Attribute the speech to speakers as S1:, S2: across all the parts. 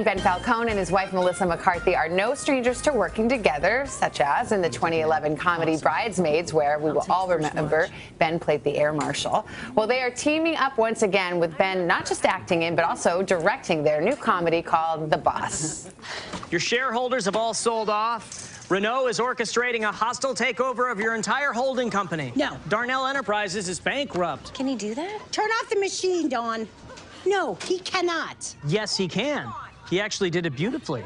S1: Ben Falcone and his wife Melissa McCarthy are no strangers to working together, such as in the 2011 comedy Bridesmaids, where we will all remember Ben played the air marshal. Well, they are teaming up once again, with Ben not just acting in, but also directing their new comedy called The Boss.
S2: Your shareholders have all sold off. Renault is orchestrating a hostile takeover of your entire holding company.
S3: No.
S2: Darnell Enterprises is bankrupt.
S3: Can he do that? Turn off the machine, Dawn. No, he cannot.
S2: Yes, he can. He actually did it beautifully.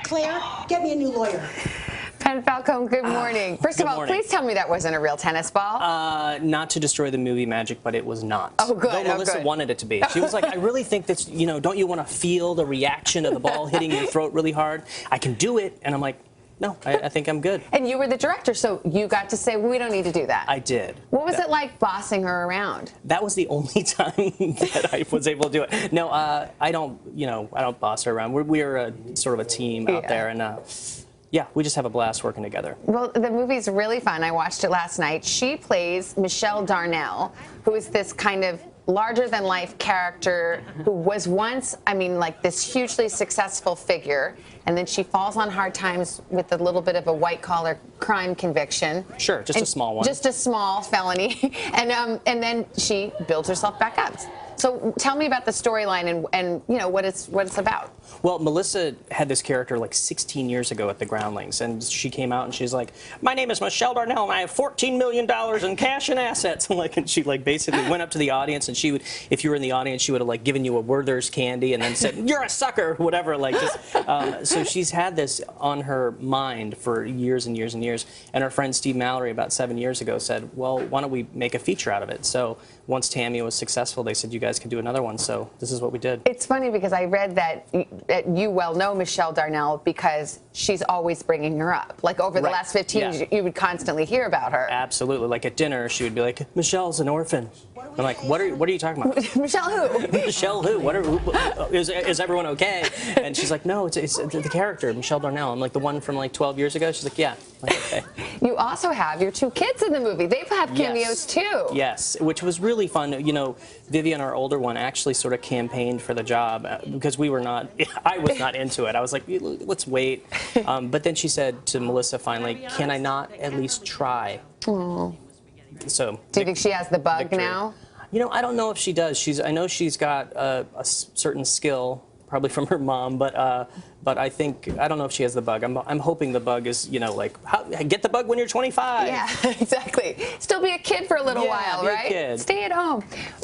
S3: Claire, get me a new lawyer.
S1: Ben Falcone, good morning. First of all, please tell me that wasn't a real tennis ball.
S4: Not to destroy the movie magic, but it was not.
S1: Oh, good.
S4: Though Melissa wanted it to be. She was like, I really think that's, don't you want to feel the reaction of the ball hitting your throat really hard? I can do it. And I'm like, no, I think I'm good.
S1: And you were the director, so you got to say, we don't need to do that.
S4: I did.
S1: What was it like bossing her around?
S4: That was the only time that I was able to do it. No, I don't boss her around. We're a sort of a team out there, and yeah, we just have a blast working together.
S1: Well, the movie's really fun. I watched it last night. She plays Michelle Darnell, who is this kind of larger-than-life character who was once, like this hugely successful figure, and then she falls on hard times with a little bit of a white-collar crime conviction.
S4: Sure, just a small one.
S1: Just a small felony, and then she builds herself back up. So tell me about the storyline and what it's about.
S4: Well, Melissa had this character like 16 years ago at the Groundlings, and she came out and she's like, my name is Michelle Darnell and I have $14 million in cash and assets. And she basically went up to the audience, and she would, if you were in the audience, she would have given you a Werther's candy and then said, you're a sucker, whatever. So she's had this on her mind for years and years and years. And our friend Steve Mallory about 7 years ago said, well, why don't we make a feature out of it? So once Tammy was successful, they said, you guys can do another one. So this is what we did.
S1: It's funny because I read that you well know Michelle Darnell because she's always bringing her up. Like over the last 15 years, you would constantly hear about her.
S4: Absolutely. Like at dinner, she would be like, Michelle's an orphan. I'm like, what are you talking about?
S1: Michelle who?
S4: Michelle who? Is everyone okay? And she's like, no, it's the character, Michelle Darnell. I'm like, the one from 12 years ago? She's like, yeah. I'm like, okay.
S1: You also have your two kids in the movie. They have cameos too.
S4: Yes, which was really fun. Vivian, our older one, actually sort of campaigned for the job because I was not into it. I was like, let's wait. But then she said to Melissa finally, can I not at least try?
S1: Aww.
S4: So,
S1: do you think she has the bug
S4: victory.
S1: now?
S4: I don't know if she does. I know she's got a certain skill, probably from her mom, but I don't know if she has the bug. I'm hoping the bug is, get the bug when you're 25.
S1: Yeah, exactly. Still be a kid for a little while, right?
S4: A kid.
S1: Stay at home.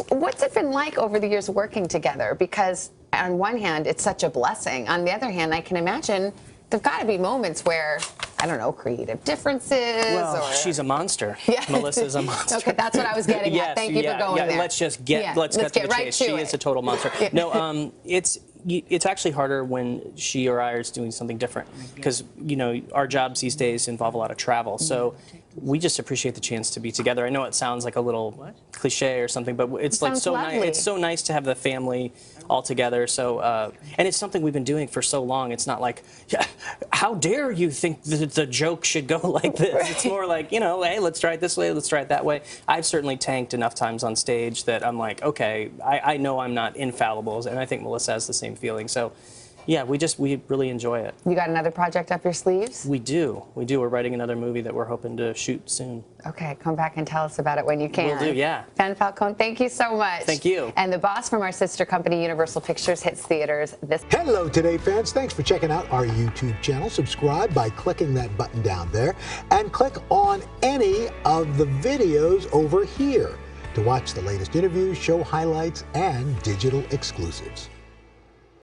S1: What's it been like over the years working together? Because on one hand, it's such a blessing. On the other hand, I can imagine there've got to be moments where, I don't know, creative differences.
S4: Well, she's a monster. Yeah. Melissa's a monster.
S1: Okay, that's what I was getting at. Thank you for going there.
S4: Let's cut to the chase. She is a total monster. No, it's actually harder when she or I are doing something different because, our jobs these days involve a lot of travel. So we just appreciate the chance to be together. I know it sounds like a little cliche or something, but it's so nice. It's so nice to have the family all together. So, and it's something we've been doing for so long. It's not like, how dare you think the joke should go like this? Right. It's more like, hey, let's try it this way, let's try it that way. I've certainly tanked enough times on stage that I'm like, okay, I know I'm not infallible, and I think Melissa has the same feeling. So, yeah, we really enjoy it. You
S1: got another project up your sleeves?
S4: We do. We're writing another movie that we're hoping to shoot soon.
S1: Okay, come back and tell us about it when you can.
S4: Will do, yeah.
S1: Ben Falcone, thank you so much.
S4: Thank you.
S1: And The Boss from our sister company, Universal Pictures, hits theaters this.
S5: Hello, Today fans. Thanks for checking out our YouTube channel. Subscribe by clicking that button down there and click on any of the videos over here to watch the latest interviews, show highlights, and digital exclusives.